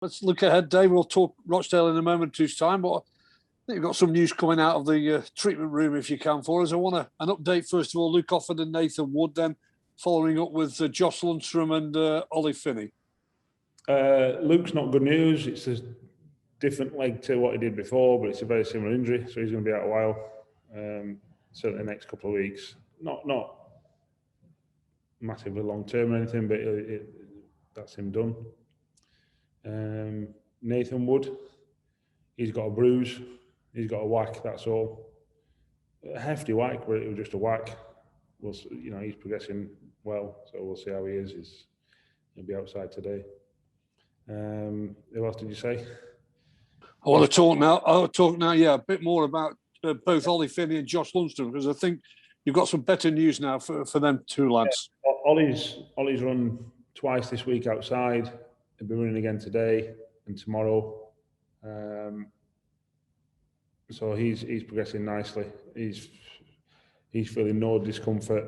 Let's look ahead, Dave. We'll talk Rochdale in a moment or two's time, but I think you've got some news coming out of the treatment room, if you can, for us. I want an update, first of all, Luke Offord and Nathan Wood, then following up with Josh Lundstrom and Ollie Finney. Luke's not good news. It's a different leg to what he did before, but it's a very similar injury, so he's going to be out a while. Certainly the next couple of weeks. Not massively long term or anything, but that's him done. Nathan Wood, he's got a bruise, he's got a whack, that's all. A hefty whack, but it was just a whack. He's progressing well, so we'll see how he is. He'll be outside today. Who else did you say? I want to talk now, yeah, a bit more about both Ollie Finney and Josh Lundstrom, because I think you've got some better news now for them two lads. Yeah, Ollie's run twice this week outside. He'll be running again today and tomorrow. So he's progressing nicely. He's feeling no discomfort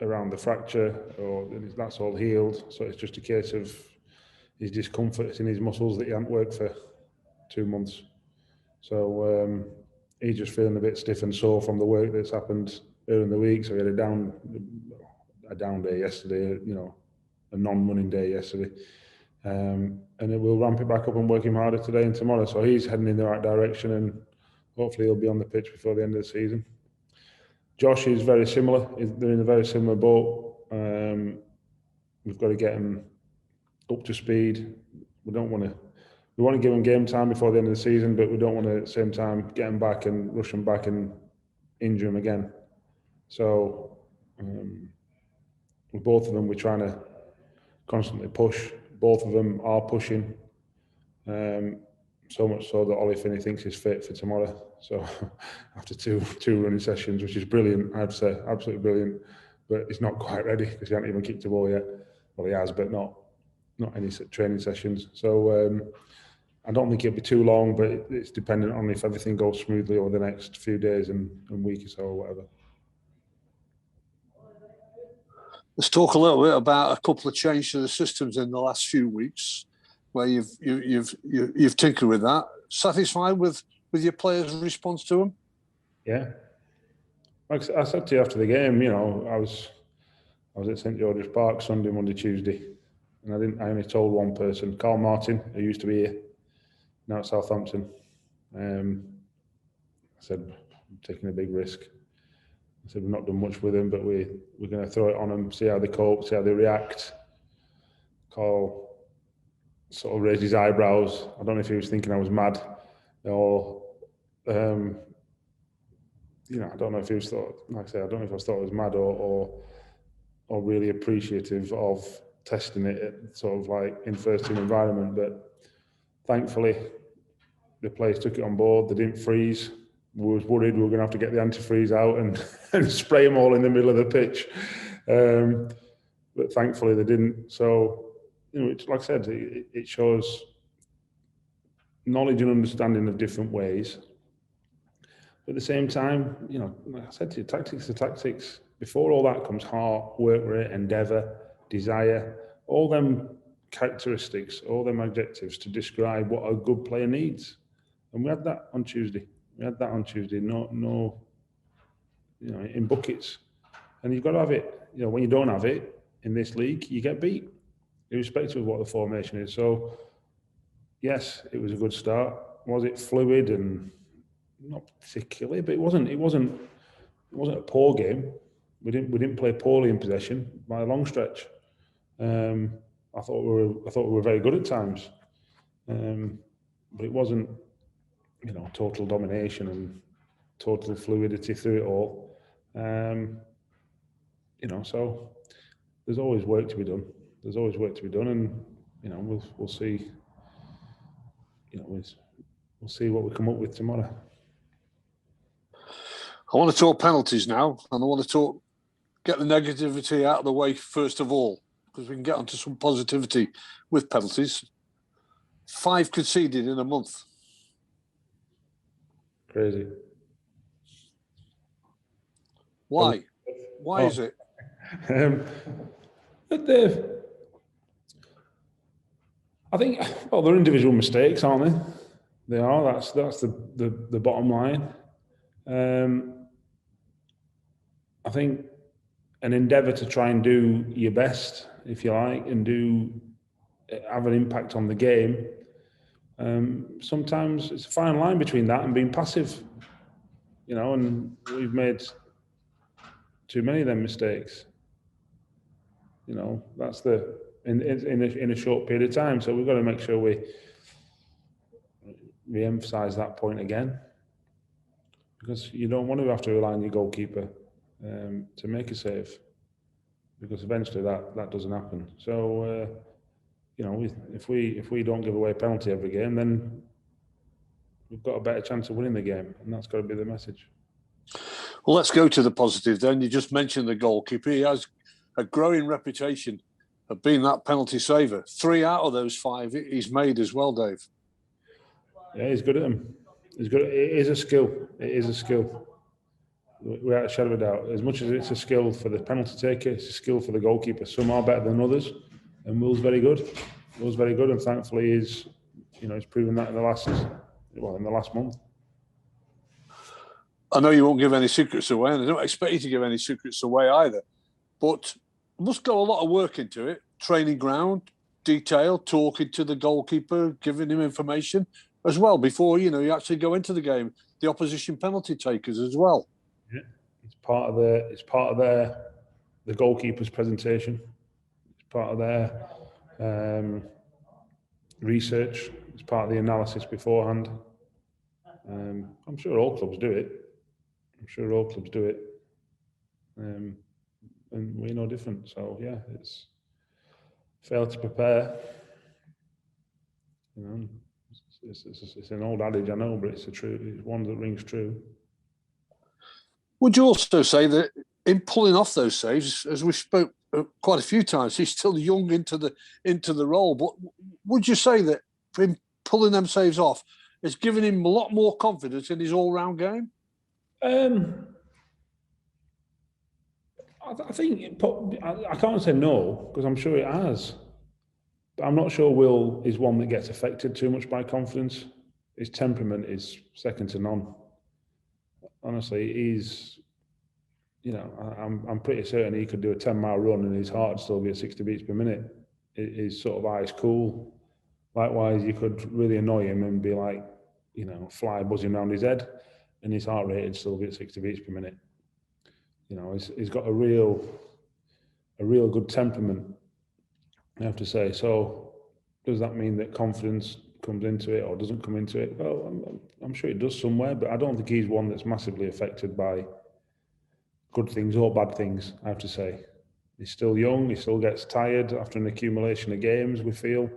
around the fracture, or that's all healed. So it's just a case of his discomfort in his muscles that he hadn't worked for 2 months. So he's just feeling a bit stiff and sore from the work that's happened earlier in the week. So he had a down day yesterday, a non-running day yesterday. And it will ramp it back up and work him harder today and tomorrow. So he's heading in the right direction, and hopefully he'll be on the pitch before the end of the season. Josh is very similar. They're in a very similar boat. We've got to get him up to speed. We want to give him game time before the end of the season, but we don't want to at the same time get him back and rush him back and injure him again. So with both of them, we're trying to constantly push. Both of them are pushing, so much so that Ollie Finney thinks he's fit for tomorrow. So after two running sessions, which is brilliant, I'd say, absolutely brilliant, but he's not quite ready because he hasn't even kicked a ball yet. Well, he has, but not any training sessions. So I don't think it'll be too long, but it's dependent on if everything goes smoothly over the next few days and week or so or whatever. Let's talk a little bit about a couple of changes to the systems in the last few weeks, where you've tinkered with that. Satisfied with your players' response to them? Yeah. Like I said to you after the game, I was at St George's Park Sunday, Monday, Tuesday, and I only told one person, Carl Martin, who used to be here, now at Southampton. I said, I'm taking a big risk. I said, we've not done much with him, but we're going to throw it on them, see how they cope, see how they react. Carl sort of raised his eyebrows. I don't know if he was thinking I was mad, or I don't know if he was I don't know if I thought I was mad or really appreciative of testing it at sort of like in first team environment. But thankfully, the players took it on board. They didn't freeze. We was worried we were going to have to get the antifreeze out and spray them all in the middle of the pitch. But thankfully they didn't. So, like I said, it shows knowledge and understanding of different ways. But at the same time, like I said to you, tactics are tactics. Before all that comes heart, work rate, endeavour, desire, all them characteristics, all them adjectives to describe what a good player needs. And we had that on Tuesday. No, in buckets. And you've got to have it. When you don't have it in this league, you get beat, irrespective of what the formation is. So, yes, it was a good start. Was it fluid? And not particularly, but it wasn't a poor game. We didn't play poorly in possession by a long stretch. I thought we were very good at times, but it wasn't total domination and total fluidity through it all. So there's always work to be done. And we'll see. We'll see what we come up with tomorrow. I want to talk penalties now, and I want to get the negativity out of the way first of all, because we can get onto some positivity with penalties. 5 conceded in a month. Crazy. Why? Why is it? But I think, well, they're individual mistakes, aren't they? They are. That's the bottom line. I think an endeavour to try and do your best, if you like, and have an impact on the game. Sometimes it's a fine line between that and being passive, and we've made too many of them mistakes. That's in a short period of time. So we've got to make sure we re-emphasise that point again, because you don't want to have to rely on your goalkeeper to make a save, because eventually that doesn't happen. So if we don't give away a penalty every game, then we've got a better chance of winning the game, and that's got to be the message. Well, let's go to the positive then. You just mentioned the goalkeeper. He has a growing reputation of being that penalty saver. 3 out of those 5 he's made as well, Dave. Yeah, he's good at them. He's good. It is a skill. It is a skill. Without a shadow of a doubt. As much as it's a skill for the penalty taker, it's a skill for the goalkeeper. Some are better than others, and Will's very good. Will's very good, and thankfully he's proven that in the last month. I know you won't give any secrets away, and I don't expect you to give any secrets away either. But must go a lot of work into it. Training ground, detail, talking to the goalkeeper, giving him information as well before you actually go into the game. The opposition penalty takers as well. Yeah, it's part of the goalkeeper's presentation. It's part of their research. It's part of the analysis beforehand. I'm sure all clubs do it. And we're no different. So yeah, it's fail to prepare. It's an old adage, I know, but it's one that rings true. Would you also say that in pulling off those saves, as we spoke quite a few times, he's still young into the role, but would you say that him pulling them saves off has given him a lot more confidence in his all-round game? I think I can't say no, because I'm sure it has. But I'm not sure Will is one that gets affected too much by confidence. His temperament is second to none. Honestly, he's, I'm pretty certain he could do a 10-mile run and his heart would still be at 60 beats per minute. His sort of eyes cool. Likewise, you could really annoy him and be like, fly buzzing around his head, and his heart rate would still be at 60 beats per minute. He's got a real good temperament, I have to say. So does that mean that confidence comes into it or doesn't come into it? Well, I'm sure it does somewhere, but I don't think he's one that's massively affected by good things or bad things, I have to say. He's still young, he still gets tired after an accumulation of games, we feel.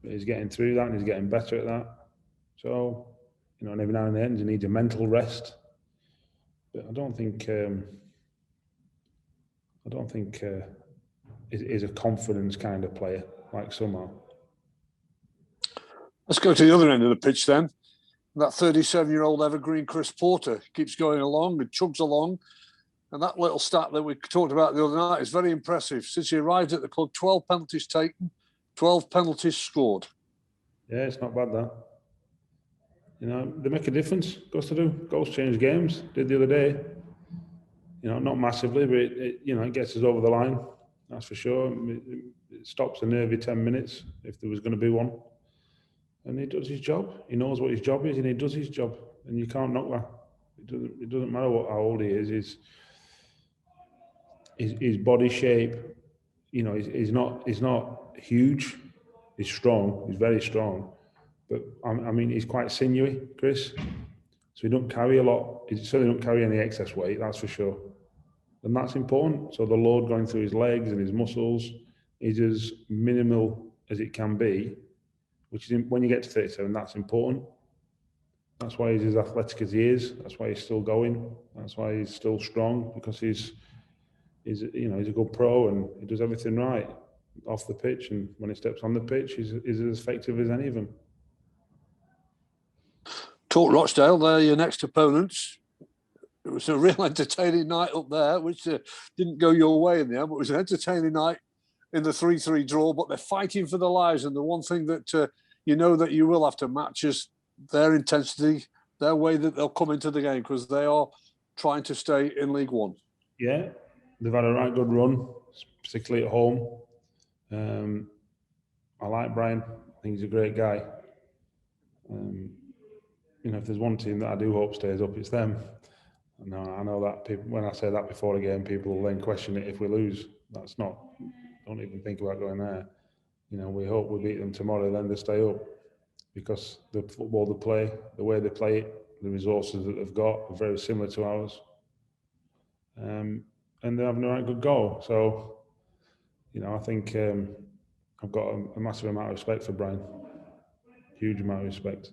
But he's getting through that and he's getting better at that. So, and every now and then he needs a mental rest. But I don't think is a confidence kind of player like some are. Let's go to the other end of the pitch then. That 37-year-old evergreen Chris Porter keeps going along and chugs along. And that little stat that we talked about the other night is very impressive. Since he arrived at the club, 12 penalties taken, 12 penalties scored. Yeah, it's not bad, that. They make a difference. Goes to do. Goals change games. Did the other day. Not massively, but it gets us over the line. That's for sure. It stops a nervy 10 minutes if there was going to be one. And he does his job. He knows what his job is, and he does his job. And you can't knock that. It doesn't matter how old he is. His body shape, he's not huge. He's strong. He's very strong. But he's quite sinewy, Chris. So he don't carry a lot. He certainly don't carry any excess weight. That's for sure. And that's important. So the load going through his legs and his muscles is as minimal as it can be, which is when you get to 37, that's important. That's why he's as athletic as he is. That's why he's still going. That's why he's still strong, because he's a good pro and he does everything right off the pitch, and when he steps on the pitch, he's as effective as any of them. Talk Rochdale, they're your next opponents. It was a real entertaining night up there, which didn't go your way in the end, but it was an entertaining night in the 3-3 draw, but they're fighting for their lives. And the one thing that you know that you will have to match is their intensity, their way that they'll come into the game, because they are trying to stay in League One. Yeah, they've had a right good run, particularly at home. I like Brian. I think he's a great guy. You know, if there's one team that I do hope stays up, it's them. I know that people, when I say that before a game, people will then question it if we lose. That's not, don't even think about going there. You know, we hope we beat them tomorrow, then they stay up, because the football they play, the way they play it, the resources that they've got are very similar to ours. And they're having a right good goal. So, you know, I think I've got a massive amount of respect for Brian. Huge amount of respect.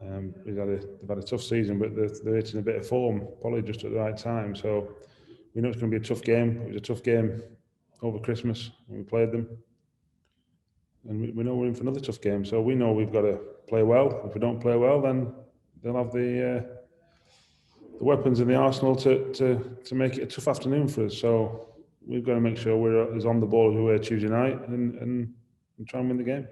They've had a tough season, but they're hitting a bit of form, probably just at the right time. So we know it's going to be a tough game. It was a tough game over Christmas when we played them. And we know we're in for another tough game. So we know we've got to play well. If we don't play well, then they'll have the weapons in the arsenal to make it a tough afternoon for us. So we've got to make sure we're as on the ball as we were Tuesday night and try and win the game.